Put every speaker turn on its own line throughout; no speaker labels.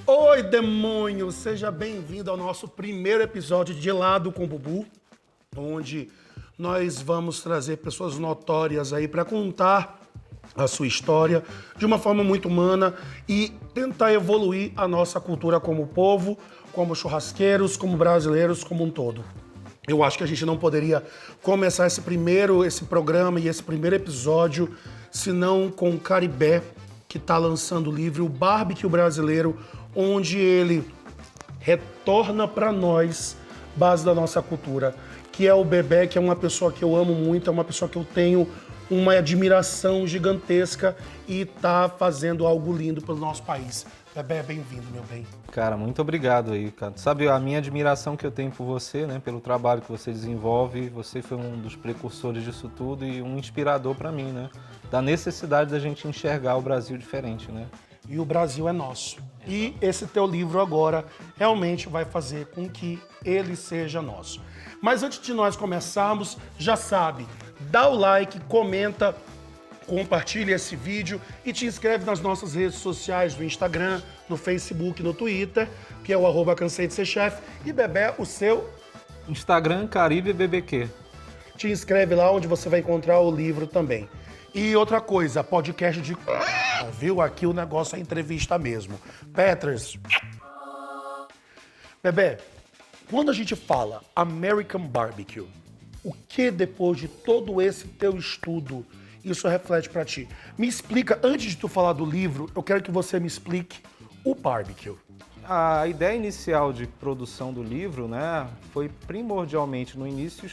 Oi, demônio! Seja bem-vindo ao nosso primeiro episódio de Lado com o Bubu, onde nós vamos trazer pessoas notórias aí para contar a sua história de uma forma muito humana e tentar evoluir a nossa cultura como povo, como churrasqueiros, como brasileiros, como um todo. Eu acho que a gente não poderia começar esse programa e esse primeiro episódio senão com o Caribé, que está lançando o livro O Barbecue Brasileiro, onde ele retorna para nós base da nossa cultura, que é o Bebé, que é uma pessoa que eu amo muito, é uma pessoa que eu tenho uma admiração gigantesca e tá fazendo algo lindo pelo nosso país. Bebé, bem-vindo, meu bem.
Cara, muito obrigado aí, cara. Sabe, a minha admiração que eu tenho por você, né, pelo trabalho que você desenvolve, você foi um dos precursores disso tudo e um inspirador para mim, né, da necessidade da gente enxergar o Brasil diferente, né.
E o Brasil é nosso. E esse teu livro agora realmente vai fazer com que ele seja nosso. Mas antes de nós começarmos, já sabe, dá o like, comenta, compartilha esse vídeo e te inscreve nas nossas redes sociais, no Instagram, no Facebook, no Twitter, que é o @cansei de ser chefe. E Bebé, o seu,
Instagram Caribe BBQ.
te inscreve lá onde você vai encontrar o livro também. E outra coisa, podcast de... Viu? Aqui o negócio é entrevista mesmo. Petras. Bebé, quando a gente fala American Barbecue, o que depois de todo esse teu estudo isso reflete pra ti? Me explica, antes de tu falar do livro, eu quero que você me explique o barbecue.
A ideia inicial de produção do livro, né, foi primordialmente no início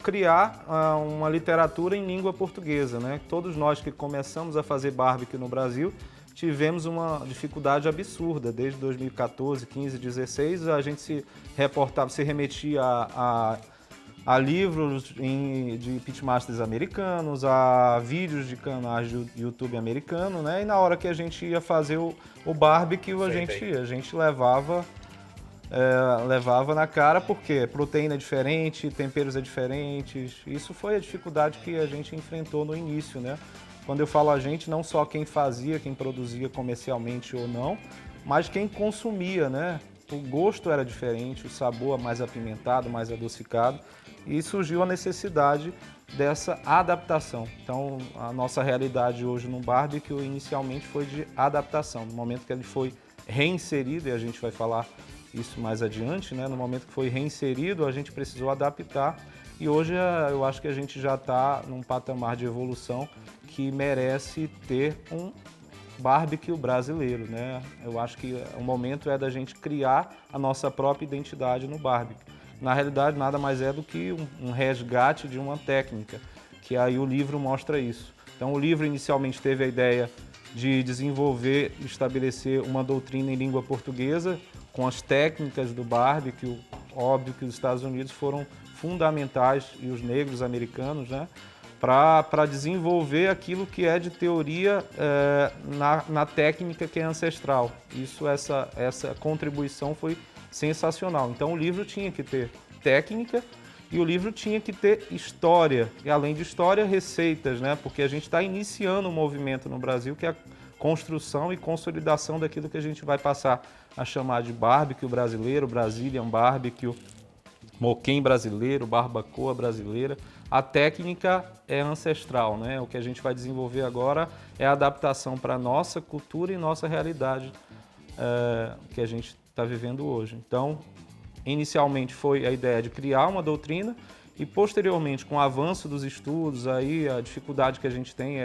criar uma literatura em língua portuguesa, né? Todos nós que começamos a fazer barbecue no Brasil tivemos uma dificuldade absurda. Desde 2014, 15, 16, a gente se remetia a livros de pitmasters americanos, a vídeos de canais de YouTube americano, né? E na hora que a gente ia fazer o barbecue, a gente levava na cara, porque proteína é diferente, temperos é diferentes. Isso foi a dificuldade que a gente enfrentou no início, né? Quando eu falo a gente, não só quem fazia, quem produzia comercialmente ou não, mas quem consumia, né? O gosto era diferente, o sabor mais apimentado, mais adocicado, e surgiu a necessidade dessa adaptação. Então, a nossa realidade hoje no barbecue inicialmente foi de adaptação. No momento que ele foi reinserido, e a gente vai falar isso mais adiante, né? No momento que foi reinserido, a gente precisou adaptar e hoje eu acho que a gente já está num patamar de evolução que merece ter um barbecue brasileiro, né? Eu acho que o momento é da gente criar a nossa própria identidade no barbecue. Na realidade, nada mais é do que um resgate de uma técnica, que aí o livro mostra isso. Então, o livro inicialmente teve a ideia de desenvolver e estabelecer uma doutrina em língua portuguesa, com as técnicas do barbecue. Óbvio que os Estados Unidos foram fundamentais, e os negros americanos, né, para desenvolver aquilo que é de teoria na técnica que é ancestral. Essa contribuição foi sensacional. Então o livro tinha que ter técnica e o livro tinha que ter história. E além de história, receitas, né, porque a gente está iniciando um movimento no Brasil que é a construção e consolidação daquilo que a gente vai passar a chamar de barbecue brasileiro, Brazilian barbecue, moquém brasileiro, barbacoa brasileira. A técnica é ancestral, né? O que a gente vai desenvolver agora é a adaptação para a nossa cultura e nossa realidade que a gente está vivendo hoje. Então, inicialmente foi a ideia de criar uma doutrina e posteriormente, com o avanço dos estudos, aí a dificuldade que a gente tem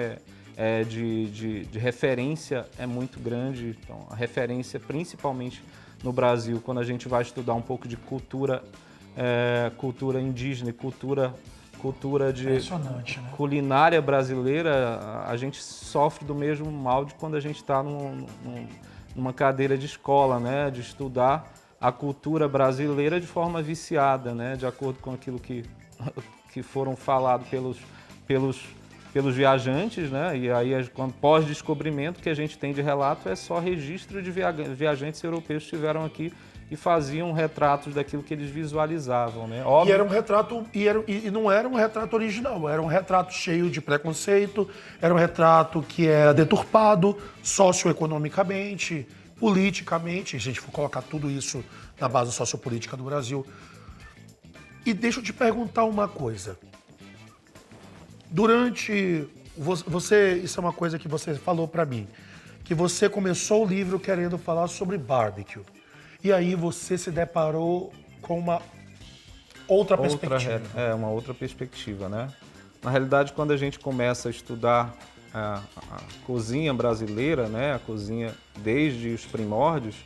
de referência é muito grande. Então, a referência, principalmente no Brasil, quando a gente vai estudar um pouco de cultura indígena, cultura de
Né?
culinária brasileira, a gente sofre do mesmo mal de quando a gente está numa cadeira de escola, né? De estudar a cultura brasileira de forma viciada, né? De acordo com aquilo que foram falados pelos viajantes, né? E aí, quando pós-descobrimento, que a gente tem de relato é só registro de viajantes europeus que estiveram aqui e faziam retratos daquilo que eles visualizavam, né?
Óbvio. E era um retrato, e não era um retrato original, era um retrato cheio de preconceito, era um retrato que era deturpado socioeconomicamente, politicamente, se a gente for colocar tudo isso na base sociopolítica do Brasil. E deixa eu te perguntar uma coisa. Durante você, isso é uma coisa que você falou para mim, que você começou o livro querendo falar sobre barbecue. E aí você se deparou com uma outra perspectiva.
Uma outra perspectiva, né? Na realidade, quando a gente começa a estudar a cozinha brasileira, né? A cozinha desde os primórdios,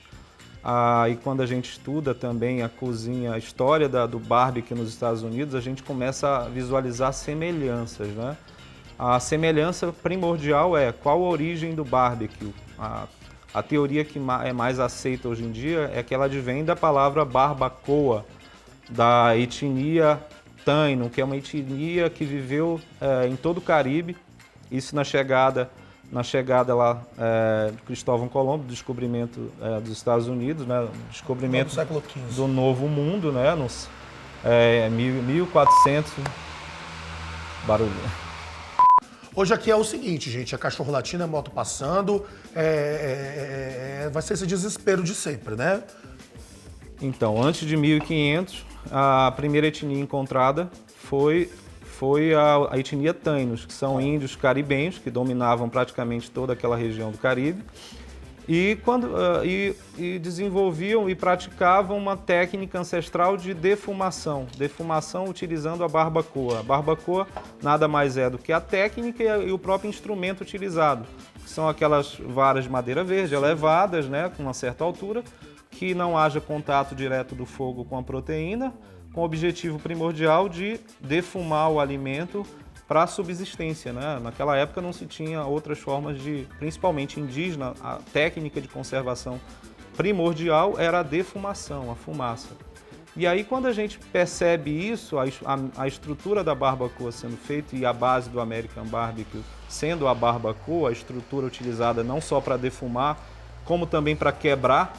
e quando a gente estuda também a cozinha, a história do barbecue nos Estados Unidos, a gente começa a visualizar semelhanças, né? A semelhança primordial é qual a origem do barbecue. A teoria que é mais aceita hoje em dia é que ela advém da palavra barbacoa, da etnia Taino, que é uma etnia que viveu em todo o Caribe, isso na chegada lá de Cristóvão Colombo, do descobrimento dos Estados Unidos, né, descobrimento
do século XV.
Do Novo Mundo, né, nos 1400, barulho.
Hoje aqui é o seguinte, gente, é cachorro latindo, é moto passando, vai ser esse desespero de sempre, né?
Então, antes de 1500, a primeira etnia encontrada foi a etnia Tainos, que são índios caribenhos, que dominavam praticamente toda aquela região do Caribe, e desenvolviam e praticavam uma técnica ancestral de defumação utilizando a barbacoa. A barbacoa nada mais é do que a técnica e o próprio instrumento utilizado, que são aquelas varas de madeira verde elevadas, né, com uma certa altura, que não haja contato direto do fogo com a proteína, com o objetivo primordial de defumar o alimento para a subsistência, né? Naquela época não se tinha outras formas principalmente indígena, a técnica de conservação primordial era a defumação, a fumaça. E aí quando a gente percebe isso, a estrutura da barbacoa sendo feita e a base do American Barbecue sendo a barbacoa, a estrutura utilizada não só para defumar, como também para quebrar.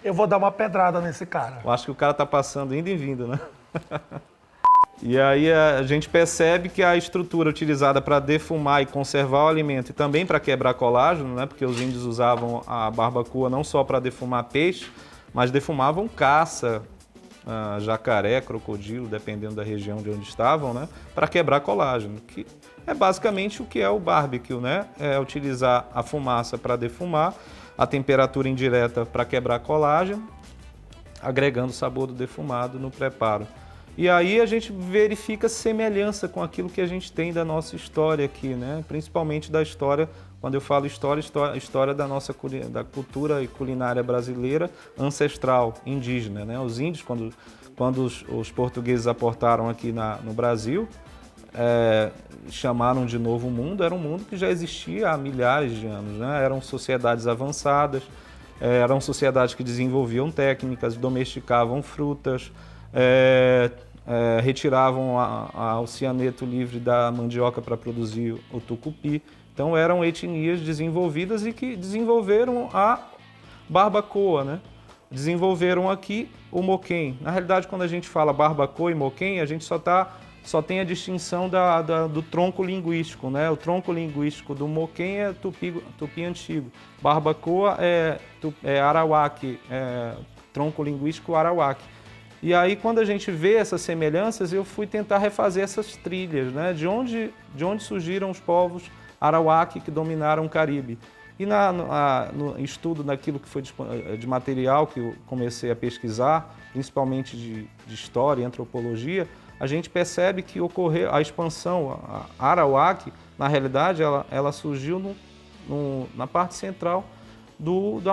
Eu vou dar uma pedrada nesse cara.
Eu acho que o cara tá passando indo e vindo, né? E aí a gente percebe que a estrutura utilizada para defumar e conservar o alimento e também para quebrar colágeno, né? Porque os índios usavam a barbacoa não só para defumar peixe, mas defumavam caça, jacaré, crocodilo, dependendo da região de onde estavam, né? Para quebrar colágeno, que é basicamente o que é o barbecue, né? É utilizar a fumaça para defumar, a temperatura indireta para quebrar colágeno, agregando o sabor do defumado no preparo. E aí a gente verifica semelhança com aquilo que a gente tem da nossa história aqui, né? Principalmente da história, quando eu falo história da nossa da cultura e culinária brasileira ancestral, indígena, né? Os índios, quando os portugueses aportaram aqui no Brasil, chamaram de Novo Mundo, era um mundo que já existia há milhares de anos, né? Eram sociedades avançadas, eram sociedades que desenvolviam técnicas, domesticavam frutas, retiravam o cianeto livre da mandioca para produzir o tucupi. Então eram etnias desenvolvidas e que desenvolveram a barbacoa, né? Desenvolveram aqui o moquém. Na realidade, quando a gente fala barbacoa e moquém, a gente só tem a distinção do tronco linguístico, né? O tronco linguístico do moquém é tupi antigo. Barbacoa é arawak, tronco linguístico arawak. E aí, quando a gente vê essas semelhanças, eu fui tentar refazer essas trilhas, né? De onde surgiram os povos arawak que dominaram o Caribe. E no estudo daquilo que foi de material que eu comecei a pesquisar, principalmente de história e antropologia, a gente percebe que ocorreu a expansão, a arawak, na realidade, ela surgiu na parte central da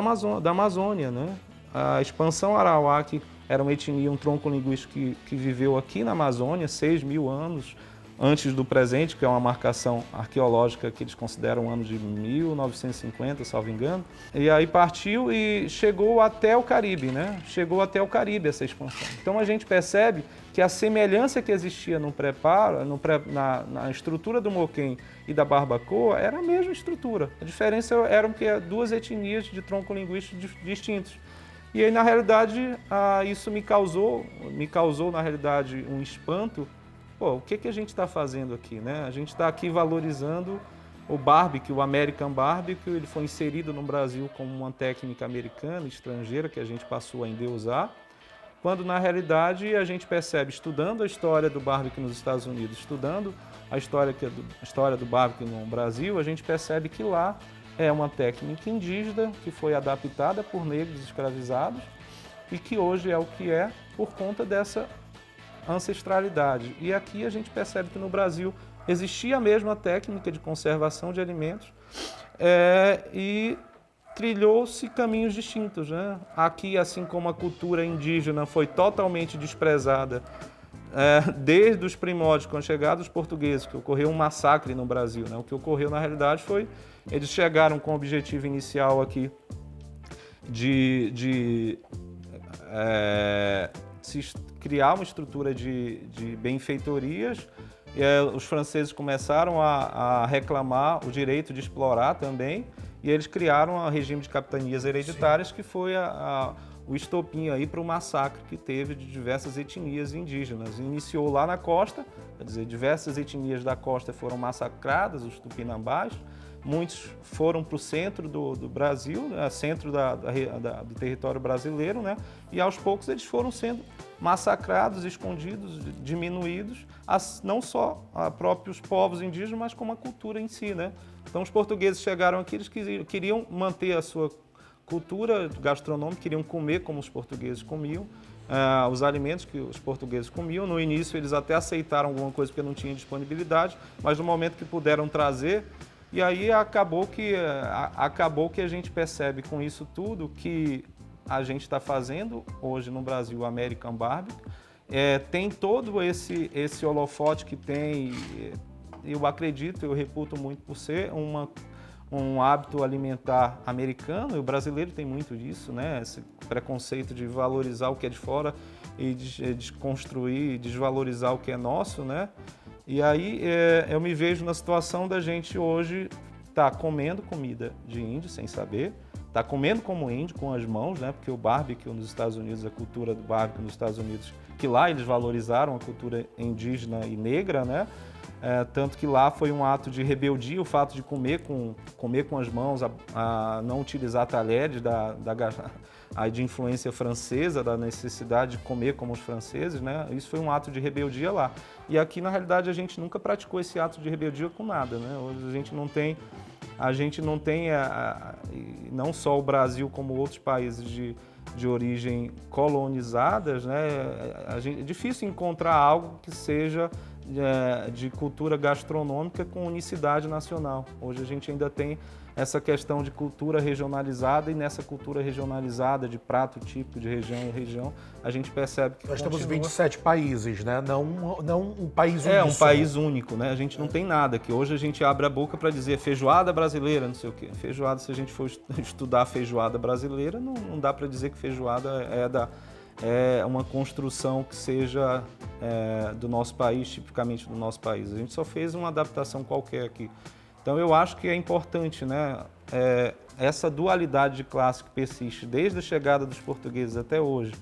Amazônia, né? A expansão arawak era uma etnia, um tronco linguístico que viveu aqui na Amazônia 6.000 anos antes do presente, que é uma marcação arqueológica que eles consideram o ano de 1950, salvo engano. E aí partiu e chegou até o Caribe, né? Chegou até o Caribe essa expansão. Então a gente percebe que a semelhança que existia no preparo, na estrutura do moquém e da barbacoa era a mesma estrutura. A diferença era que duas etnias de tronco linguístico distintos. E aí, na realidade, isso me causou, na realidade, um espanto. Pô, o que a gente está fazendo aqui, né? A gente está aqui valorizando O barbecue, o American Barbecue, ele foi inserido no Brasil como uma técnica americana, estrangeira, que a gente passou a endeusar, quando na realidade a gente percebe, estudando a história do barbecue nos Estados Unidos, estudando a história do barbecue no Brasil, a gente percebe que lá é uma técnica indígena que foi adaptada por negros escravizados e que hoje é o que é por conta dessa ancestralidade. E aqui a gente percebe que no Brasil existia a mesma técnica de conservação de alimentos e trilhou-se caminhos distintos, né? Aqui, assim como a cultura indígena foi totalmente desprezada desde os primórdios, com a chegada dos portugueses, que ocorreu um massacre no Brasil, né? O que ocorreu na realidade foi, eles chegaram com o objetivo inicial aqui de criar uma estrutura de benfeitorias. Os franceses começaram a reclamar o direito de explorar também, e eles criaram o regime de capitanias hereditárias, que foi o estopim aí para o massacre que teve de diversas etnias indígenas. Iniciou lá na costa, quer dizer, diversas etnias da costa foram massacradas, os tupinambás. Muitos foram para o centro do Brasil, né, centro do território brasileiro, né, e aos poucos eles foram sendo massacrados, escondidos, diminuídos, não só a próprios povos indígenas, mas como a cultura em si, né? Então os portugueses chegaram aqui, eles queriam manter a sua cultura gastronômica, queriam comer como os portugueses comiam, os alimentos que os portugueses comiam. No início eles até aceitaram alguma coisa porque não tinha disponibilidade, mas no momento que puderam trazer, e aí acabou que a gente percebe com isso tudo que a gente está fazendo hoje no Brasil, o American Barbecue, tem todo esse holofote que tem, eu acredito, eu reputo muito por ser um hábito alimentar americano, e o brasileiro tem muito disso, né? Esse preconceito de valorizar o que é de fora e de desconstruir, desvalorizar o que é nosso, né? E aí eu me vejo na situação da gente hoje estar comendo comida de índio sem saber, estar comendo como índio com as mãos, né? Porque o barbecue nos Estados Unidos, a cultura do barbecue nos Estados Unidos, que lá eles valorizaram a cultura indígena e negra, né? Tanto que lá foi um ato de rebeldia o fato de comer com as mãos, a não utilizar talheres de influência francesa, da necessidade de comer como os franceses, né? Isso foi um ato de rebeldia lá. E aqui, na realidade, a gente nunca praticou esse ato de rebeldia com nada, né? Hoje a gente não tem, não só o Brasil como outros países de origem colonizadas, né? É difícil encontrar algo que seja de cultura gastronômica com unicidade nacional. Hoje a gente ainda tem essa questão de cultura regionalizada, e nessa cultura regionalizada de prato típico de região em região, a gente percebe que
nós temos 27 países, né? Não um país único.
Um país único, né? A gente não tem nada, que hoje a gente abre a boca para dizer feijoada brasileira, não sei o quê. Feijoada, se a gente for estudar a feijoada brasileira, não dá para dizer que feijoada é uma construção que seja do nosso país, tipicamente do nosso país. A gente só fez uma adaptação qualquer aqui. Então eu acho que é importante, né, essa dualidade de classe que persiste desde a chegada dos portugueses até hoje,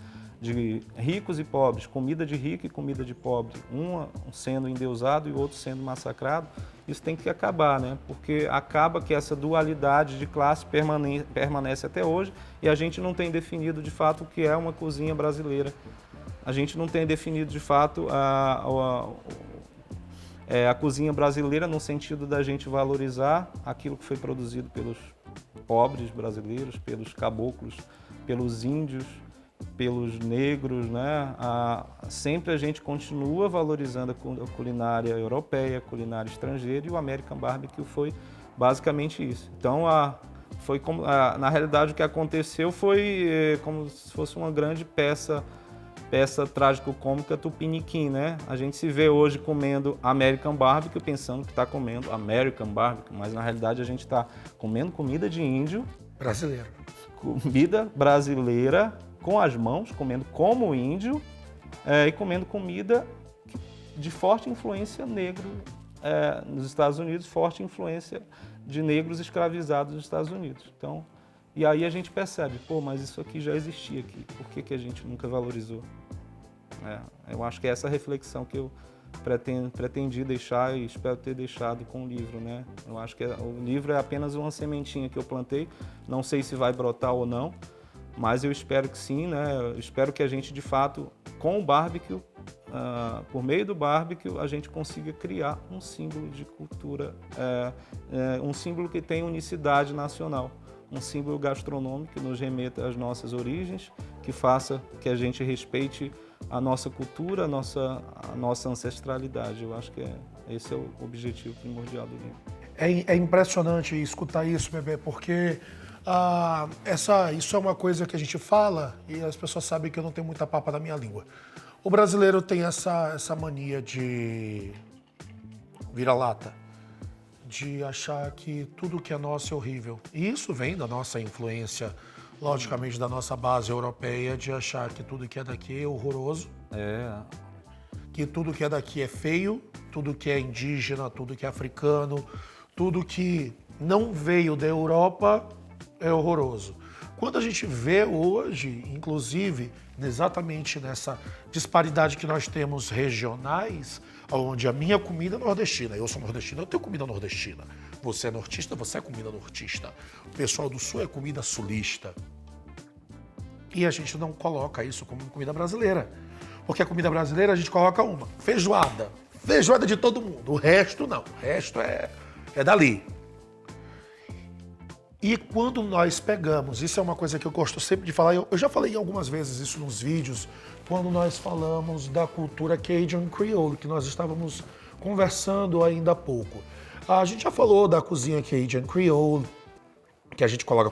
de ricos e pobres, comida de rico e comida de pobre, um sendo endeusado e o outro sendo massacrado. Isso tem que acabar, né? Porque acaba que essa dualidade de classe permanece até hoje, e a gente não tem definido de fato o que é uma cozinha brasileira. A gente não tem definido de fato a cozinha brasileira, no sentido da gente valorizar aquilo que foi produzido pelos pobres brasileiros, pelos caboclos, pelos índios, pelos negros, né? Sempre a gente continua valorizando a culinária europeia, a culinária estrangeira, e o American Barbecue foi basicamente isso. Então, na realidade, o que aconteceu foi como se fosse uma grande peça trágico-cômica tupiniquim, né? A gente se vê hoje comendo American Barbecue, pensando que está comendo American Barbecue, mas na realidade a gente está comendo comida de índio.
Brasileiro.
Comida brasileira, com as mãos, comendo como índio, e comendo comida de forte influência negro nos Estados Unidos, forte influência de negros escravizados nos Estados Unidos. Então, e aí a gente percebe, pô, mas isso aqui já existia aqui, por que a gente nunca valorizou? Eu acho que é essa reflexão que pretendi deixar e espero ter deixado com o livro, né? Eu acho que o livro é apenas uma sementinha que eu plantei, não sei se vai brotar ou não, mas eu espero que sim, né? Eu espero que a gente, de fato, com o barbecue, por meio do barbecue, a gente consiga criar um símbolo de cultura, um símbolo que tenha unicidade nacional, um símbolo gastronômico que nos remeta às nossas origens, que faça que a gente respeite a nossa cultura, a nossa ancestralidade. Eu acho que esse é o objetivo primordial do livro.
É impressionante escutar isso, bebê, porque isso é uma coisa que a gente fala e as pessoas sabem que eu não tenho muita papa na minha língua. O brasileiro tem essa mania de vira-lata, de achar que tudo que é nosso é horrível. E isso vem da nossa influência, logicamente da nossa base europeia, de achar que tudo que é daqui é horroroso, que tudo que é daqui é feio, tudo que é indígena, tudo que é africano, tudo que não veio da Europa é horroroso. Quando a gente vê hoje, inclusive, exatamente nessa disparidade que nós temos regionais, onde a minha comida é nordestina, eu sou nordestino, eu tenho comida nordestina. Você é nortista, você é comida nortista. O pessoal do sul é comida sulista. E a gente não coloca isso como comida brasileira. Porque a comida brasileira a gente coloca uma, feijoada. Feijoada de todo mundo. O resto não. O resto é dali. E quando nós pegamos, isso é uma coisa que eu gosto sempre de falar, eu já falei algumas vezes isso nos vídeos, quando nós falamos da cultura Cajun Creole, que nós estávamos conversando ainda há pouco. A gente já falou da cozinha Cajun Creole, que a gente coloca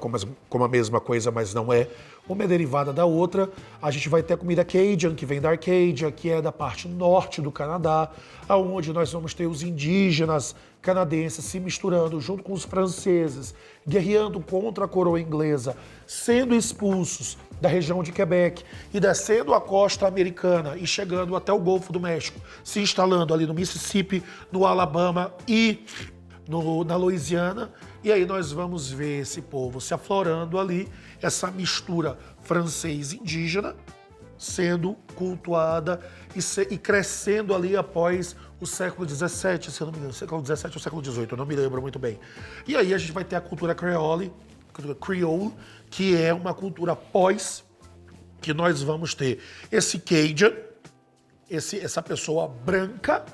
como a mesma coisa, mas não é. Uma é derivada da outra. A gente vai ter a comida Cajun, que vem da Arcadia, que é da parte norte do Canadá, onde nós vamos ter os indígenas canadenses se misturando junto com os franceses, guerreando contra a coroa inglesa, sendo expulsos da região de Quebec e descendo a costa americana e chegando até o Golfo do México, se instalando ali no Mississippi, no Alabama e na Louisiana. E aí nós vamos ver esse povo se aflorando ali, essa mistura francês-indígena sendo cultuada e crescendo ali após o século XVII, se eu não me engano, século XVII ou século XVIII, eu não me lembro muito bem. E aí a gente vai ter a cultura Creole, que é uma cultura pós, que nós vamos ter esse Cajun, essa pessoa branca,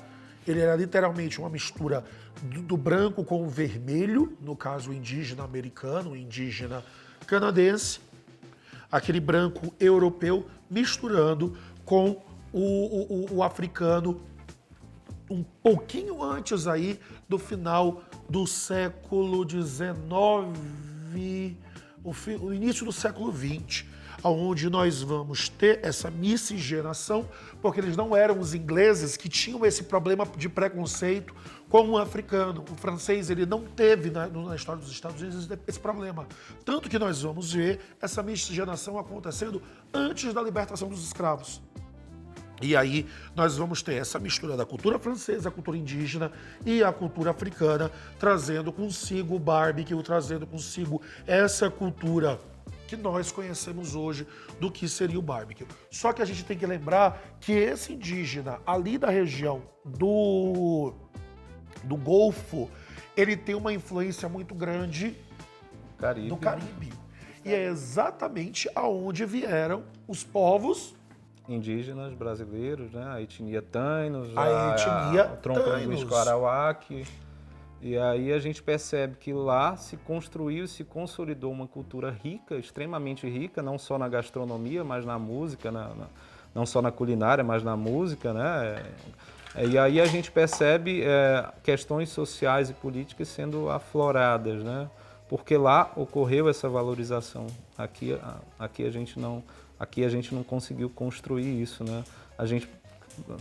ele era literalmente uma mistura do branco com o vermelho, no caso o indígena americano, o indígena canadense, aquele branco europeu misturando com o africano um pouquinho antes aí do final do século XIX, o início do século XX, onde nós vamos ter essa miscigenação, porque eles não eram os ingleses que tinham esse problema de preconceito com o africano. O francês ele não teve na história dos Estados Unidos esse problema. Tanto que nós vamos ver essa miscigenação acontecendo antes da libertação dos escravos. E aí nós vamos ter essa mistura da cultura francesa, a cultura indígena e a cultura africana, trazendo consigo o barbecue, trazendo consigo essa cultura que nós conhecemos hoje do que seria o barbecue. Só que a gente tem que lembrar que esse indígena ali da região do Golfo, ele tem uma influência muito grande do Caribe. E é exatamente aonde vieram os povos
indígenas brasileiros, né? A etnia Tainos,
etnia
o tronco-linguístico Arawak. E aí a gente percebe que lá se construiu, se consolidou uma cultura rica, extremamente rica, não só na gastronomia, mas na música, não só na culinária, mas na música, né? E aí a gente percebe questões sociais e políticas sendo afloradas, né? Porque lá ocorreu essa valorização. Aqui a gente não conseguiu construir isso, né? A gente,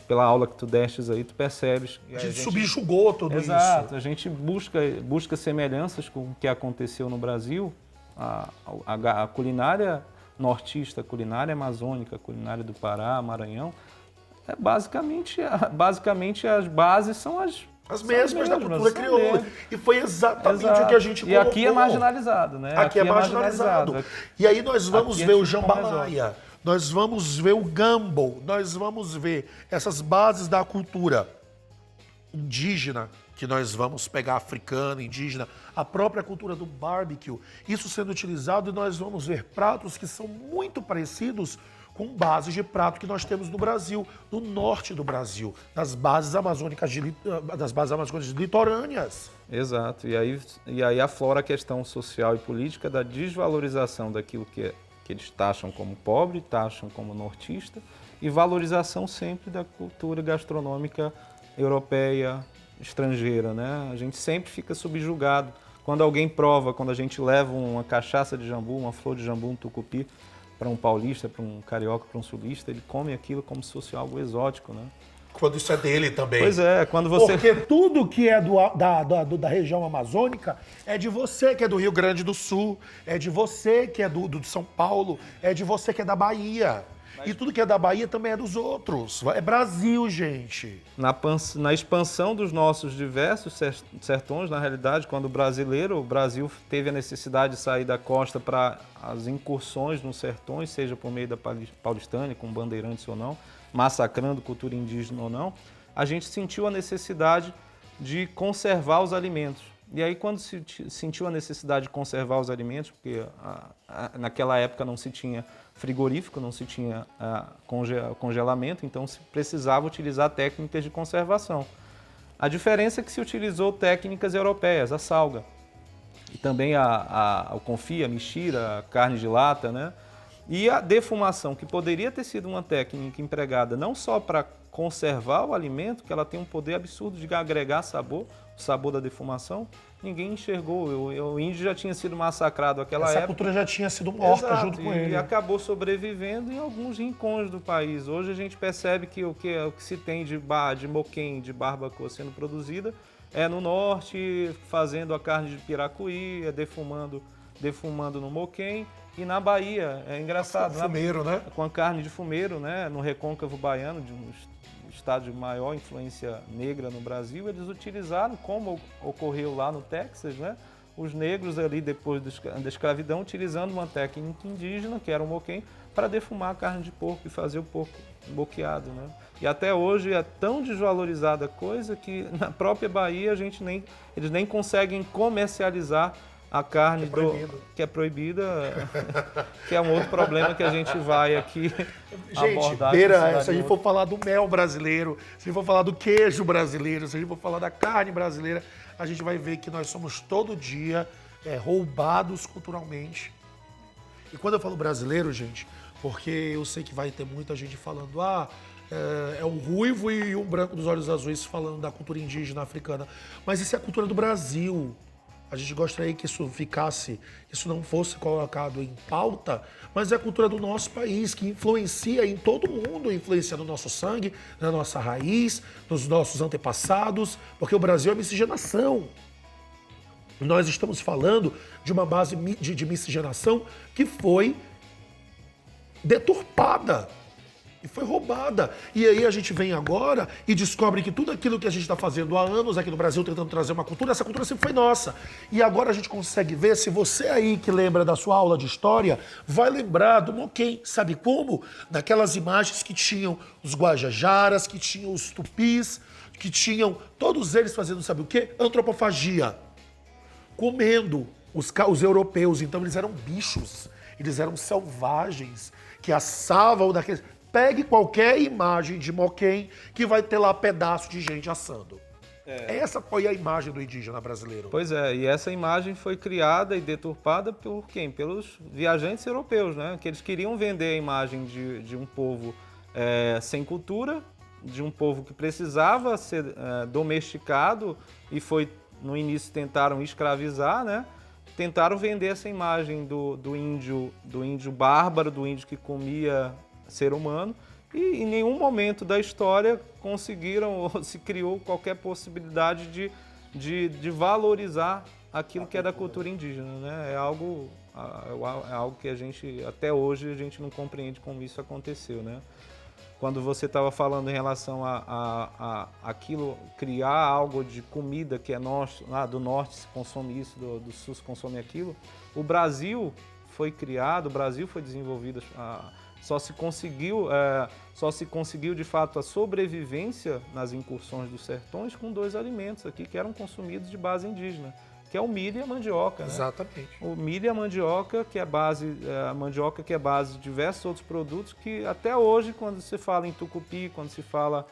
pela aula que tu destes aí, tu percebes.
A gente subjugou tudo isso.
Exato, a gente busca semelhanças com o que aconteceu no Brasil. A culinária nortista, a culinária amazônica, a culinária do Pará, Maranhão, basicamente as bases são
As mesmas da cultura
são
crioula.
mesmas.
E foi exatamente
Exato.
o que a gente colocou.
E aqui é marginalizado, né?
Aqui é marginalizado. E aí nós vamos
Aqui a
ver o
gente não
jambalaya, nós vamos ver o gumbo, nós vamos ver essas bases da cultura indígena, que nós vamos pegar africana, indígena, a própria cultura do barbecue, isso sendo utilizado, e nós vamos ver pratos que são muito parecidos com bases de prato que nós temos no Brasil, no norte do Brasil, das bases amazônicas litorâneas.
Exato. E aí aflora a questão social e política da desvalorização daquilo que eles taxam como pobre, taxam como nortista, e valorização sempre da cultura gastronômica europeia, estrangeira, né? A gente sempre fica subjugado. Quando alguém prova, quando a gente leva uma cachaça de jambu, uma flor de jambu, um tucupi, para um paulista, para um carioca, para um sulista, ele come aquilo como se fosse algo exótico, né?
Quando isso é dele também.
Pois é, quando você...
Porque tudo que é da região amazônica é de você que é do Rio Grande do Sul, é de você que é do São Paulo, é de você que é da Bahia. E tudo que é da Bahia também é dos outros. É Brasil, gente.
Na expansão dos nossos diversos sertões, na realidade, quando o Brasil teve a necessidade de sair da costa para as incursões nos sertões, seja por meio da Paulistânia, com bandeirantes ou não, massacrando cultura indígena ou não, a gente sentiu a necessidade de conservar os alimentos. E aí, quando se sentiu a necessidade de conservar os alimentos, porque naquela época não se tinha frigorífico, não se tinha congelamento, então se precisava utilizar técnicas de conservação. A diferença é que se utilizou técnicas europeias, a salga, e também o confit, a mexira, a carne de lata, né? E a defumação, que poderia ter sido uma técnica empregada não só para conservar o alimento, que ela tem um poder absurdo de agregar sabor, o sabor da defumação, ninguém enxergou. O índio já tinha sido massacrado naquela época.
Essa cultura já tinha sido morta. Exato, junto com ele.
E acabou sobrevivendo em alguns rincões do país. Hoje a gente percebe que o que se tem de moquém, de barbacoa sendo produzida é no norte, fazendo a carne de piracuí, defumando no moquém. E na Bahia, é engraçado,
fumeiro, né?
Com a carne de fumeiro, né? No recôncavo baiano, de um estado de maior influência negra no Brasil, eles utilizaram, como ocorreu lá no Texas, né? Os negros ali, depois da escravidão, utilizando uma técnica indígena, que era o moquém, para defumar a carne de porco e fazer o porco boqueado, né? E até hoje é tão desvalorizada a coisa que na própria Bahia eles nem conseguem comercializar a carne que é proibida, que é um outro problema que a gente vai aqui abordar.
Gente, se a gente for falar do mel brasileiro, se a gente for falar do queijo brasileiro, se a gente for falar da carne brasileira, a gente vai ver que nós somos todo dia roubados culturalmente. E quando eu falo brasileiro, gente, porque eu sei que vai ter muita gente falando, é um ruivo e um branco dos olhos azuis falando da cultura indígena africana. Mas isso é a cultura do Brasil. A gente gostaria que isso não fosse colocado em pauta, mas é a cultura do nosso país, que influencia em todo mundo, influencia no nosso sangue, na nossa raiz, nos nossos antepassados, porque o Brasil é miscigenação. Nós estamos falando de uma base de miscigenação que foi deturpada. E foi roubada. E aí a gente vem agora e descobre que tudo aquilo que a gente está fazendo há anos aqui no Brasil, tentando trazer uma cultura, essa cultura sempre foi nossa. E agora a gente consegue ver, se você aí que lembra da sua aula de história, vai lembrar do moquém. Sabe como? Daquelas imagens que tinham os guajajaras, que tinham os tupis, que tinham todos eles fazendo, sabe o quê? Antropofagia. Comendo os europeus. Então eles eram bichos, eles eram selvagens, que assavam daqueles... Pegue qualquer imagem de moquém que vai ter lá pedaço de gente assando. Essa foi a imagem do indígena brasileiro.
Pois é, e essa imagem foi criada e deturpada por quem? Pelos viajantes europeus, né? Que eles queriam vender a imagem de um povo sem cultura, de um povo que precisava ser domesticado e no início tentaram escravizar, né? Tentaram vender essa imagem do índio bárbaro, do índio que comia ser humano, e em nenhum momento da história conseguiram ou se criou qualquer possibilidade de valorizar aquilo que é da cultura indígena, né? É algo que até hoje a gente não compreende como isso aconteceu, né? quando você estava falando em relação a aquilo, criar algo de comida que é nosso, lá do norte se consome isso, do sul se consome aquilo, o Brasil foi criado, o Brasil foi desenvolvido, só se conseguiu de fato a sobrevivência nas incursões dos sertões com 2 alimentos aqui que eram consumidos de base indígena, que é o milho e a mandioca.
Exatamente.
Né? O milho e a mandioca, que é a mandioca que é base de diversos outros produtos que até hoje, quando se fala em tucupi, quando se fala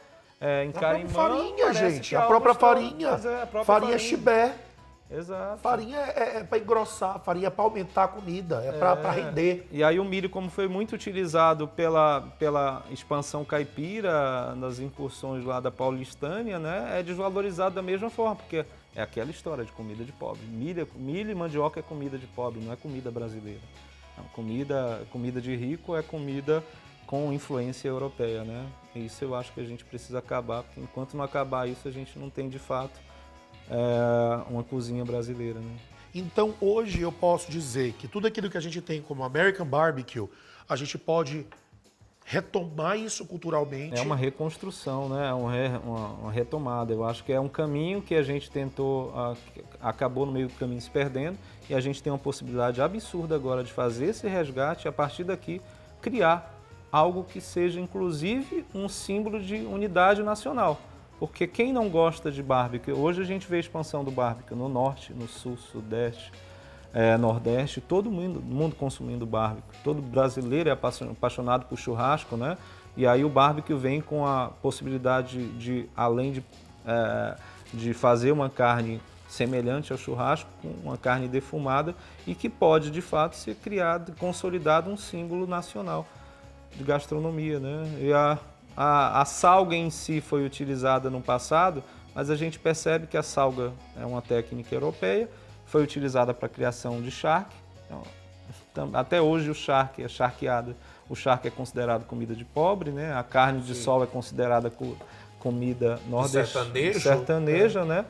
em carimã...
Farinha, gente. A própria farinha. Farinha chibé.
Exato.
Farinha é para engrossar, farinha é para aumentar a comida, é para render.
E aí o milho, como foi muito utilizado pela expansão caipira nas incursões lá da Paulistânia, né, é desvalorizado da mesma forma, porque é aquela história de comida de pobre. Milho e mandioca é comida de pobre, não é comida brasileira. Comida de rico é comida com influência europeia, né? E isso eu acho que a gente precisa acabar, porque enquanto não acabar isso, a gente não tem de fato uma cozinha brasileira, né?
Então hoje eu posso dizer que tudo aquilo que a gente tem como American Barbecue, a gente pode retomar isso culturalmente.
É uma reconstrução, né? Uma retomada. Eu acho que é um caminho que a gente tentou, acabou no meio do caminho se perdendo, e a gente tem uma possibilidade absurda agora de fazer esse resgate e a partir daqui criar algo que seja inclusive um símbolo de unidade nacional. Porque quem não gosta de barbecue, hoje a gente vê a expansão do barbecue no norte, no sul, sudeste, nordeste, todo mundo consumindo barbecue. Todo brasileiro é apaixonado por churrasco, né? E aí o barbecue vem com a possibilidade de além de fazer uma carne semelhante ao churrasco, uma carne defumada e que pode de fato ser criado, consolidado um símbolo nacional de gastronomia, né? E a salga em si foi utilizada no passado, mas a gente percebe que a salga é uma técnica europeia, foi utilizada para a criação de charque. Então, até hoje o charque é charqueada. O charque é considerado comida de pobre, né? A carne de sol é considerada comida sertaneja, né?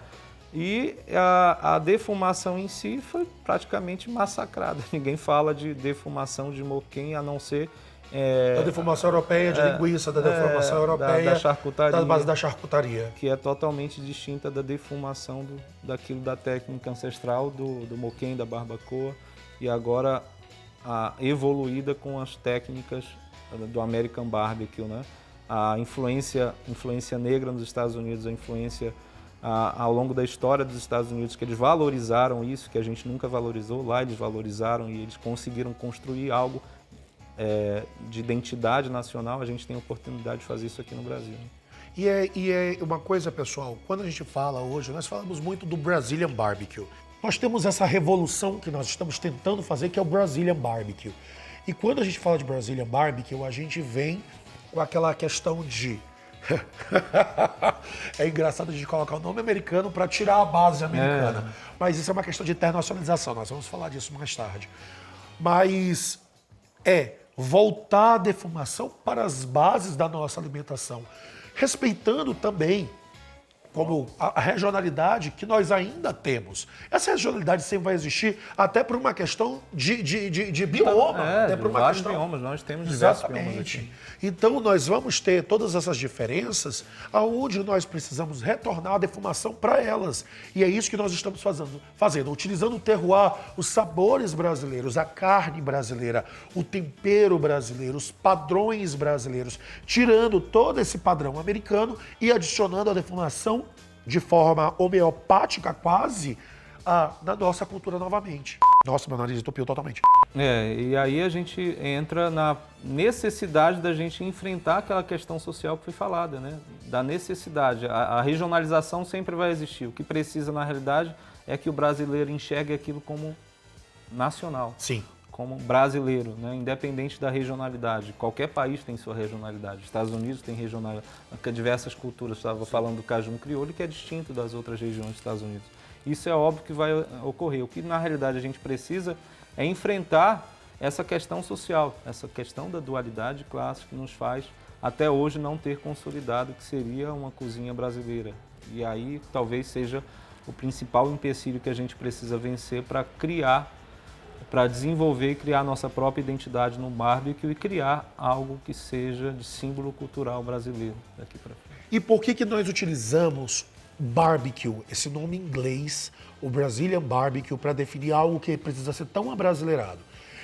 E a defumação em si foi praticamente massacrada. Ninguém fala de defumação de moquém a não ser
da defumação europeia, de linguiça, da defumação europeia,
da charcutaria,
da base da charcutaria.
Que é totalmente distinta da defumação da técnica ancestral do moquém, da barbacoa, e agora evoluída com as técnicas do American Barbecue, né? A influência negra nos Estados Unidos, a influência ao longo da história dos Estados Unidos, que eles valorizaram isso, que a gente nunca valorizou, lá eles valorizaram e eles conseguiram construir algo de identidade nacional. A gente tem a oportunidade de fazer isso aqui no Brasil.
E é uma coisa, pessoal, quando a gente fala hoje, nós falamos muito do Brazilian Barbecue. Nós temos essa revolução que nós estamos tentando fazer, que é o Brazilian Barbecue. E quando a gente fala de Brazilian Barbecue, a gente vem com aquela questão de... É engraçado a gente colocar o nome americano para tirar a base americana. Mas isso é uma questão de internacionalização, nós vamos falar disso mais tarde. Mas voltar a defumação para as bases da nossa alimentação, respeitando também como a regionalidade que nós ainda temos. Essa regionalidade sempre vai existir, até por uma questão de bioma. Até por uma
vários
questão...
biomas, nós temos diversos biomas aqui.
Então nós vamos ter todas essas diferenças, aonde nós precisamos retornar a defumação para elas. E é isso que nós estamos fazendo, utilizando o terroir, os sabores brasileiros, a carne brasileira, o tempero brasileiro, os padrões brasileiros, tirando todo esse padrão americano e adicionando a defumação de forma homeopática quase na nossa cultura novamente. Nossa, meu nariz entupiu totalmente.
E aí a gente entra na necessidade da gente enfrentar aquela questão social que foi falada, né? Da necessidade. A regionalização sempre vai existir. O que precisa, na realidade, é que o brasileiro enxergue aquilo como nacional.
Sim.
Como brasileiro, né? Independente da regionalidade. Qualquer país tem sua regionalidade. Estados Unidos tem regionalidade, diversas culturas. Estava falando do cajun crioulo, que é distinto das outras regiões dos Estados Unidos. Isso é óbvio que vai ocorrer. O que, na realidade, a gente precisa é enfrentar essa questão social, essa questão da dualidade de classe que nos faz, até hoje, não ter consolidado o que seria uma cozinha brasileira. E aí, talvez seja o principal empecilho que a gente precisa vencer para criar para desenvolver e criar nossa própria identidade no barbecue e criar algo que seja de símbolo cultural brasileiro daqui para frente.
E por que nós utilizamos barbecue, esse nome em inglês, o Brazilian Barbecue, para definir algo que precisa ser tão abrasileirado?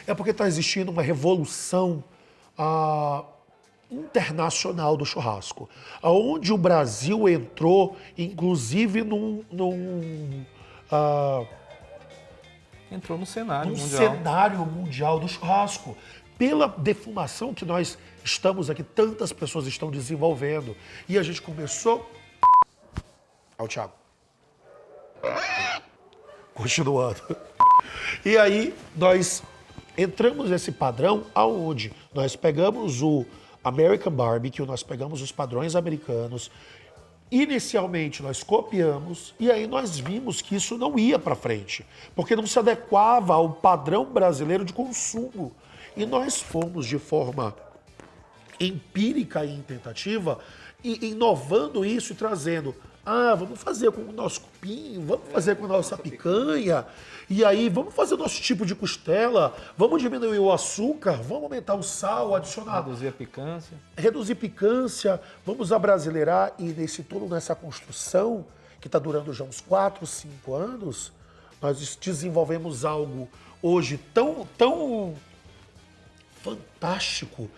É porque está existindo uma revolução internacional do churrasco, onde o Brasil entrou, inclusive,
Entrou no cenário
num
mundial.
cenário mundial do churrasco. Pela defumação que nós estamos aqui, tantas pessoas estão desenvolvendo. E a gente começou... Ao Thiago. Continuando. E aí, nós entramos nesse padrão aonde nós pegamos o American Barbecue, nós pegamos os padrões americanos. Inicialmente nós copiamos e aí nós vimos que isso não ia para frente, porque não se adequava ao padrão brasileiro de consumo. E nós fomos de forma empírica e tentativa e inovando isso e trazendo, vamos fazer com o nosso cupim, vamos fazer com a nossa picanha, e aí vamos fazer o nosso tipo de costela, vamos diminuir o açúcar, vamos aumentar o sal, adicionar... Reduzir picância, vamos abrasileirar e nessa construção, que está durando já uns 4, 5 anos, nós desenvolvemos algo hoje tão fantástico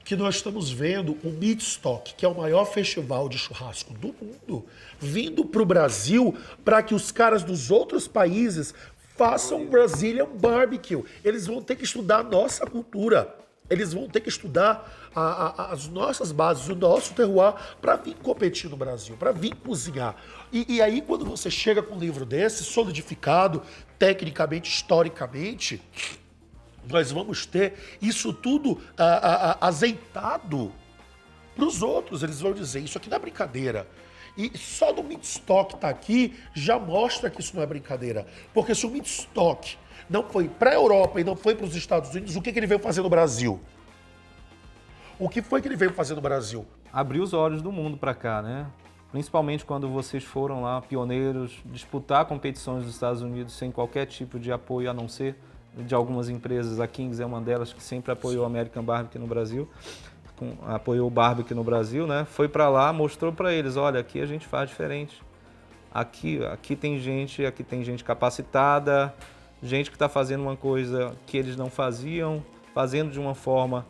que nós estamos vendo o Meatstock, que é o maior festival de churrasco do mundo, vindo para o Brasil para que os caras dos outros países façam Brazilian Barbecue. Eles vão ter que estudar a nossa cultura, eles vão ter que estudar as nossas bases, o nosso terroir, para vir competir no Brasil, para vir cozinhar. E aí, quando você chega com um livro desse, solidificado, tecnicamente, historicamente... nós vamos ter isso tudo azeitado para os outros. Eles vão dizer, isso aqui não é brincadeira. E só do Meatstock estar aqui já mostra que isso não é brincadeira. Porque se o Meatstock não foi para a Europa e não foi para os Estados Unidos, o que ele veio fazer no Brasil? O que foi que ele veio fazer no Brasil?
Abriu os olhos do mundo para cá, né? Principalmente quando vocês foram lá, pioneiros, disputar competições dos Estados Unidos sem qualquer tipo de apoio, a não ser de algumas empresas. A Kings é uma delas que sempre apoiou o American Barbecue no Brasil, apoiou o barbecue no Brasil, né? Foi para lá, mostrou para eles, olha, aqui a gente faz diferente. Aqui tem gente capacitada, gente que está fazendo uma coisa que eles não faziam, fazendo de uma forma,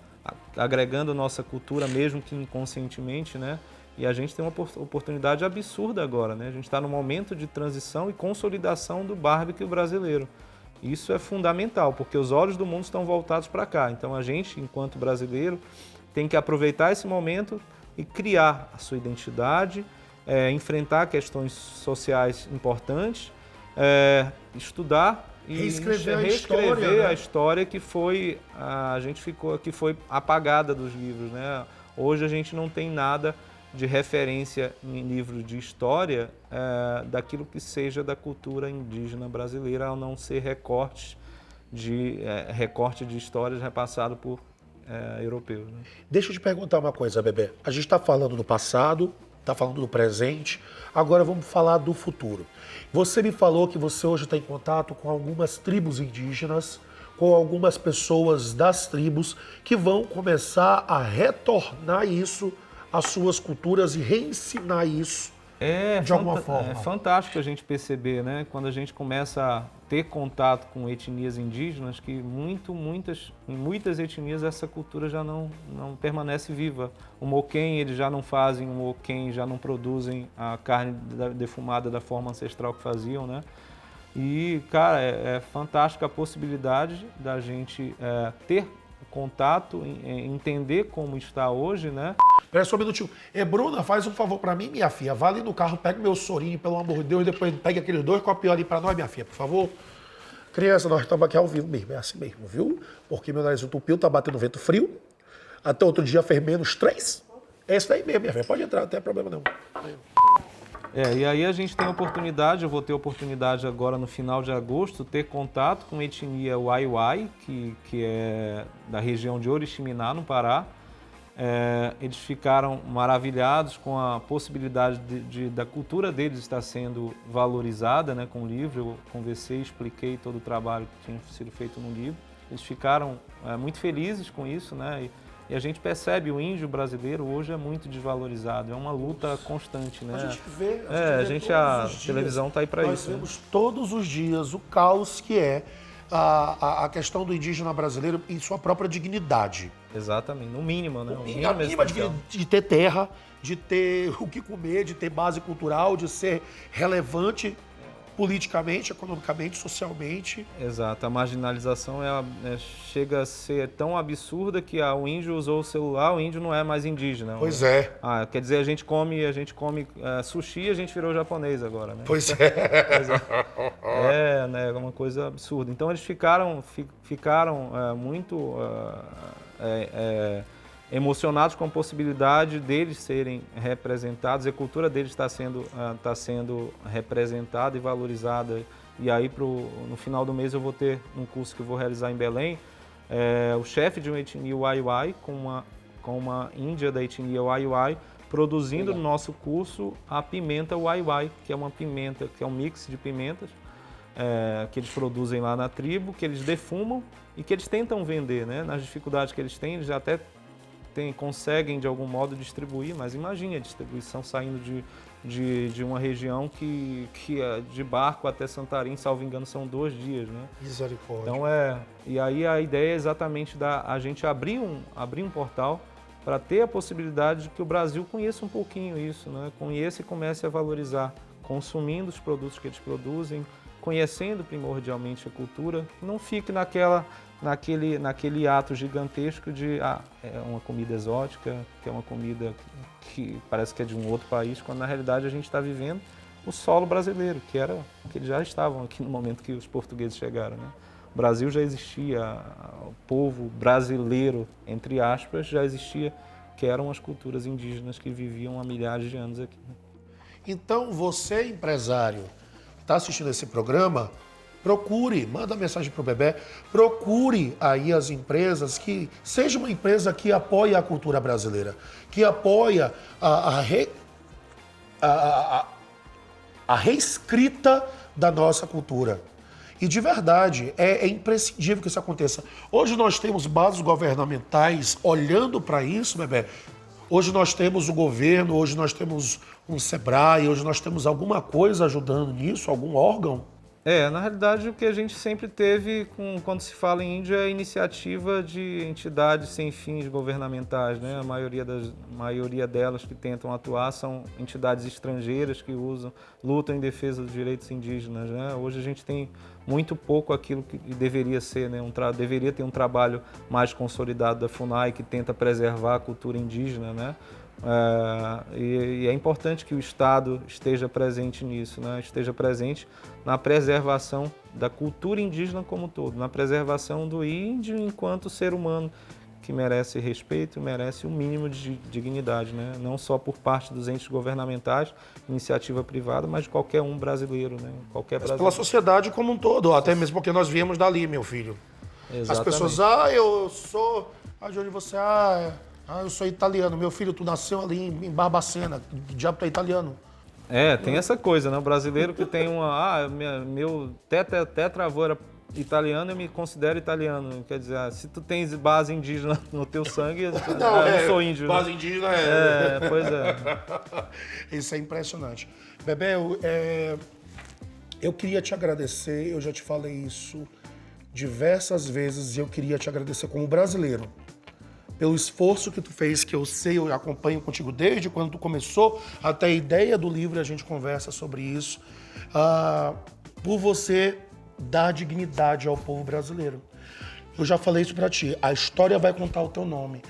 agregando a nossa cultura, mesmo que inconscientemente, né? E a gente tem uma oportunidade absurda agora, né? A gente está num momento de transição e consolidação do barbecue brasileiro. Isso é fundamental, porque os olhos do mundo estão voltados para cá. Então a gente, enquanto brasileiro, tem que aproveitar esse momento e criar a sua identidade, enfrentar questões sociais importantes, estudar e
reescrever
a história que foi que foi apagada dos livros, né? Hoje a gente não tem nada de referência em livros de história daquilo que seja da cultura indígena brasileira, ao não ser recorte de histórias repassado por europeus. Né?
Deixa eu te perguntar uma coisa, Bebê. A gente está falando do passado, está falando do presente, agora vamos falar do futuro. Você me falou que você hoje está em contato com algumas tribos indígenas, com algumas pessoas das tribos que vão começar a retornar isso às suas culturas e reensinar isso de alguma forma.
É fantástico a gente perceber, né? Quando a gente começa a ter contato com etnias indígenas, que em muitas etnias essa cultura já não permanece viva. O moquém, eles já não fazem o moquém, já não produzem a carne defumada da forma ancestral que faziam, né? E, cara, é fantástica a possibilidade da gente ter contato, entender como está hoje, né?
Espera só um minutinho. Bruna, faz um favor pra mim, minha filha. Vá ali no carro, pega meu sorinho, pelo amor de Deus, depois pega aqueles 2 copinhos ali pra nós, minha filha, por favor. Criança, nós estamos aqui ao vivo mesmo, é assim mesmo, viu? Porque meu nariz entupiu, tá batendo vento frio. Até outro dia fez -3. É isso aí mesmo, minha filha. Pode entrar, não tem problema não.
E aí a gente tem a oportunidade, eu vou ter a oportunidade agora no final de agosto, ter contato com a etnia Wai-Wai, que é da região de Oriximiná, no Pará. Eles ficaram maravilhados com a possibilidade da cultura deles estar sendo valorizada, né, com o livro. Eu conversei, expliquei todo o trabalho que tinha sido feito no livro. Eles ficaram muito felizes com isso, né? E a gente percebe o índio brasileiro hoje é muito desvalorizado, é uma luta constante, né?
A gente vê,
a televisão está aí para isso.
Nós vemos todos os dias o caos que é a questão do indígena brasileiro em sua própria dignidade.
Exatamente, no mínimo, né?
A mínima de ter terra, de ter o que comer, de ter base cultural, de ser relevante politicamente, economicamente, socialmente.
Exato, a marginalização chega a ser tão absurda que o índio usou o celular, o índio não é mais indígena.
Pois é.
Quer dizer, a gente come sushi e a gente virou japonês agora, né?
Pois é.
Né, é uma coisa absurda. Então eles ficaram muito emocionados com a possibilidade deles serem representados, a cultura deles está sendo representada e valorizada. E aí, no final do mês, eu vou ter um curso que eu vou realizar em Belém, o chefe de uma etnia Wai-Wai, com uma índia da etnia Wai-Wai, produzindo no nosso curso a pimenta Wai-Wai, que é uma pimenta, que é um mix de pimentas, que eles produzem lá na tribo, que eles defumam e que eles tentam vender, né? Nas dificuldades que eles têm, eles até conseguem de algum modo distribuir, mas imagine a distribuição saindo de uma região que de barco até Santarém, salvo engano, são 2 dias, né?
Misericórdia.
Então e aí a ideia é exatamente a gente abrir um portal para ter a possibilidade de que o Brasil conheça um pouquinho isso, né? Conheça e comece a valorizar, consumindo os produtos que eles produzem, conhecendo primordialmente a cultura, não fique naquele ato gigantesco de é uma comida exótica, que é uma comida que parece que é de um outro país, quando na realidade a gente está vivendo o solo brasileiro, que eles já estavam aqui no momento que os portugueses chegaram, né? O Brasil já existia, o povo brasileiro, entre aspas, já existia, que eram as culturas indígenas que viviam há milhares de anos aqui, né?
Então, você, empresário, está assistindo esse programa, manda mensagem para o Bebé, procure aí as empresas seja uma empresa que apoia a cultura brasileira, que apoia a reescrita da nossa cultura. E de verdade, é imprescindível que isso aconteça. Hoje nós temos bases governamentais olhando para isso, Bebé. Hoje nós temos o governo, hoje nós temos um SEBRAE, hoje nós temos alguma coisa ajudando nisso, algum órgão?
Na realidade, o que a gente sempre teve quando se fala em Índia é iniciativa de entidades sem fins governamentais, né? A maioria delas que tentam atuar são entidades estrangeiras que lutam em defesa dos direitos indígenas, né? Hoje a gente tem muito pouco aquilo que deveria ser, né? Deveria ter um trabalho mais consolidado da FUNAI que tenta preservar a cultura indígena, né? E é importante que o Estado esteja presente nisso, né? Esteja presente na preservação da cultura indígena como um todo, na preservação do índio enquanto ser humano que merece respeito, merece o mínimo de dignidade, né? Não só por parte dos entes governamentais, iniciativa privada, mas de qualquer um brasileiro, né? Qualquer brasileiro.
Pela sociedade como um todo, até mesmo porque nós viemos dali, meu filho.
Exatamente.
As pessoas, eu sou... de onde você eu sou italiano. Meu filho, tu nasceu ali em Barbacena. O diabo tá italiano.
Tem essa coisa, né? O brasileiro que tem meu tetravô era italiano, eu me considero italiano. Quer dizer, se tu tens base indígena no teu sangue, eu não sou índio.
Base
né?
indígena
Pois é.
Isso é impressionante. Bebé, eu queria te agradecer, eu já te falei isso diversas vezes, e eu queria te agradecer como brasileiro pelo esforço que tu fez, que eu sei, eu acompanho contigo desde quando tu começou, até a ideia do livro, a gente conversa sobre isso, por você dar dignidade ao povo brasileiro. Eu já falei isso pra ti, a história vai contar o teu nome.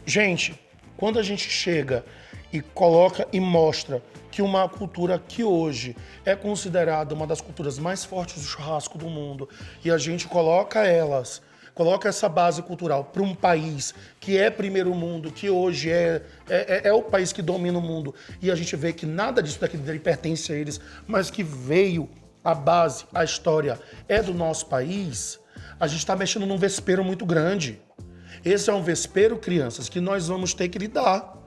Gente, quando a gente chega e coloca e mostra que uma cultura que hoje é considerada uma das culturas mais fortes do churrasco do mundo, e a gente coloca essa base cultural para um país que é primeiro mundo, que hoje é o país que domina o mundo, e a gente vê que nada disso daqui dele pertence a eles, mas que veio a base, a história é do nosso país, a gente está mexendo num vespeiro muito grande.
Esse é um vespeiro, crianças, que nós vamos ter que lidar.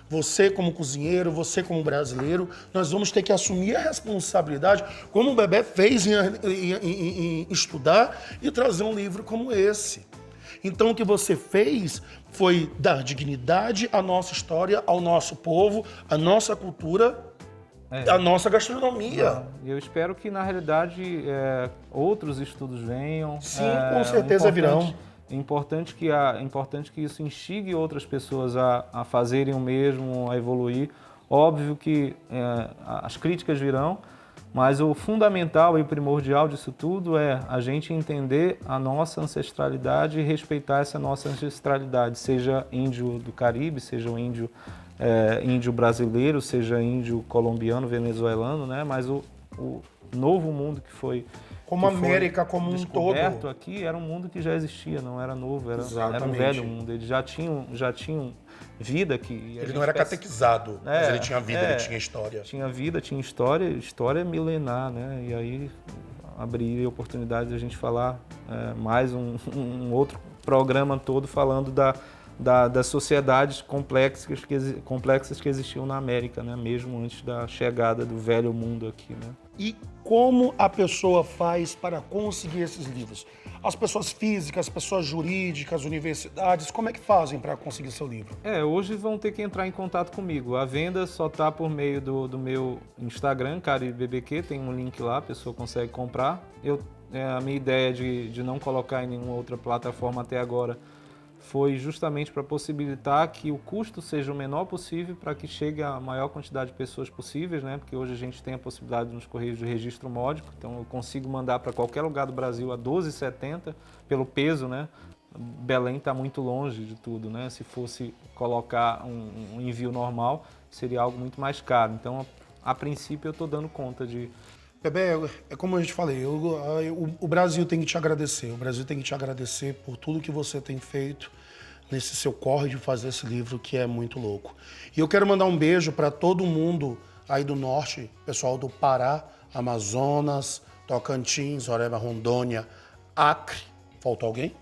Você como cozinheiro, você como brasileiro, nós vamos ter que assumir a responsabilidade, como o Bebé fez em estudar e trazer um livro como esse. Então o que você fez foi dar dignidade à nossa história, ao nosso povo, à nossa cultura, à nossa gastronomia.
Eu espero que, na realidade, outros estudos venham.
Sim, com certeza virão.
É importante que isso instigue outras pessoas a fazerem o mesmo, a evoluir. Óbvio que as críticas virão, mas o fundamental e primordial disso tudo é a gente entender a nossa ancestralidade e respeitar essa nossa ancestralidade, seja índio do Caribe, seja o índio brasileiro, seja índio colombiano, venezuelano, né? Mas o novo mundo que foi
como a América como um
descoberto
todo
aqui era um mundo que já existia, não era novo, era um velho mundo. Eles já tinham vida aqui.
Ele não era catequizado, mas ele tinha vida, ele tinha história.
Tinha vida, tinha história milenar, né? E aí abriria oportunidade de a gente falar mais um outro programa todo falando das sociedades complexas que existiam na América, né? Mesmo antes da chegada do velho mundo aqui, né?
E como a pessoa faz para conseguir esses livros? As pessoas físicas, as pessoas jurídicas, universidades, como é que fazem para conseguir seu livro?
Hoje vão ter que entrar em contato comigo. A venda só está por meio do meu Instagram, CaribeBBQ, tem um link lá, a pessoa consegue comprar. A minha ideia de não colocar em nenhuma outra plataforma até agora foi justamente para possibilitar que o custo seja o menor possível para que chegue a maior quantidade de pessoas possíveis, né? Porque hoje a gente tem a possibilidade nos correios de registro módico, então eu consigo mandar para qualquer lugar do Brasil a R$ 12,70 pelo peso, né? Belém está muito longe de tudo, né? Se fosse colocar um envio normal, seria algo muito mais caro. Então, a princípio, eu estou dando conta de...
Bebé, é como a gente falei, o Brasil tem que te agradecer. O Brasil tem que te agradecer por tudo que você tem feito nesse seu corre de fazer esse livro, que é muito louco. E eu quero mandar um beijo para todo mundo aí do norte, pessoal do Pará, Amazonas, Tocantins, Roraima, Rondônia, Acre. Faltou alguém?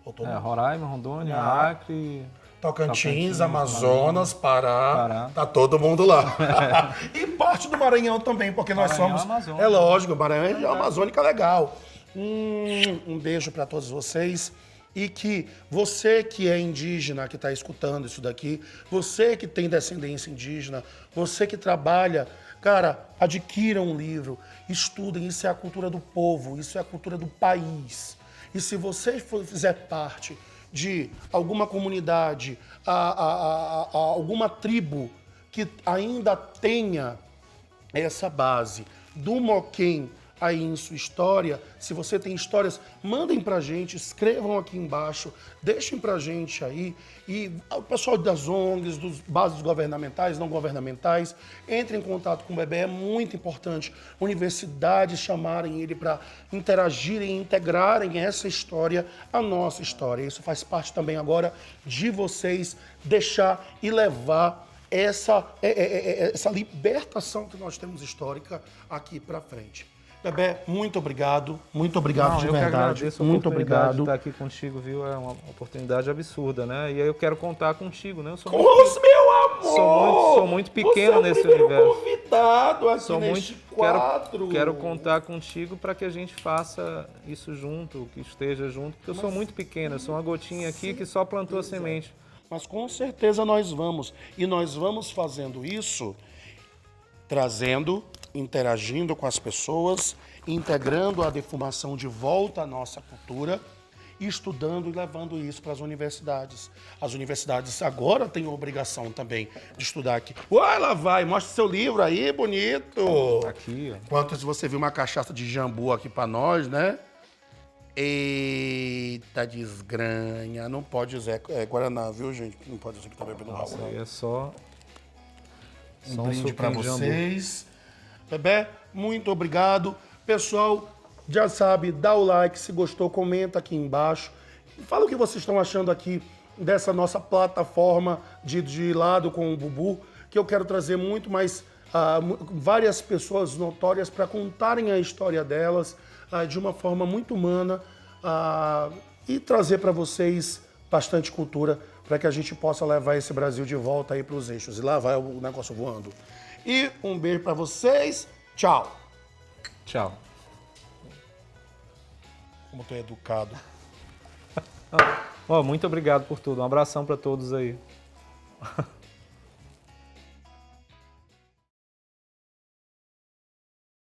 Faltou alguém?
Roraima, Rondônia, Acre...
Tocantins, Amazonas, Pará, tá todo mundo lá. E parte do Maranhão também, porque nós somos...
Amazônia.
É lógico, o Maranhão é região amazônica legal. Um beijo para todos vocês. E que você que é indígena, que está escutando isso daqui, você que tem descendência indígena, você que trabalha, cara, adquira um livro, estudem, isso é a cultura do povo, isso é a cultura do país. E se você fizer parte de alguma comunidade, alguma tribo que ainda tenha essa base do Moquém aí em sua história, se você tem histórias, mandem pra gente, escrevam aqui embaixo, deixem pra gente aí, e o pessoal das ONGs, dos bases governamentais, não governamentais, entrem em contato com o Bebé, é muito importante. Universidades chamarem ele para interagirem e integrarem essa história à nossa história. Isso faz parte também agora de vocês deixar e levar essa libertação que nós temos histórica aqui para frente. Bebé, muito obrigado de verdade. Muito obrigado.
De estar aqui contigo, viu? É uma oportunidade absurda, né? E aí eu quero contar contigo, né? Eu sou
meu amor!
Sou muito pequeno nesse universo.
Convidado aqui neste quadro.
Quero contar contigo para que a gente faça isso junto, que esteja junto, porque eu sou muito pequeno, eu sou uma gotinha aqui que só plantou a semente.
Mas com certeza nós vamos. E nós vamos fazendo isso, trazendo, interagindo com as pessoas, integrando a defumação de volta à nossa cultura, estudando e levando isso para as universidades. As universidades agora têm a obrigação também de estudar aqui. Uai, lá vai, mostra seu livro aí, bonito.
Aqui, ó.
Enquanto você viu uma cachaça de jambu aqui para nós, né? Eita desgranha. Não pode usar. É Guaraná, viu, gente? Não pode usar que tá bebendo água.
Isso aí é só
Um brinde para vocês. Bebé, muito obrigado. Pessoal, já sabe, dá o like, se gostou, comenta aqui embaixo. Fala o que vocês estão achando aqui dessa nossa plataforma de lado com o Bubu, que eu quero trazer muito mais várias pessoas notórias para contarem a história delas de uma forma muito humana e trazer para vocês bastante cultura, para que a gente possa levar esse Brasil de volta aí para os eixos. E lá vai o negócio voando. E um beijo para vocês. Tchau.
Tchau.
Como tu é educado.
Ó, muito obrigado por tudo. Um abração para todos aí.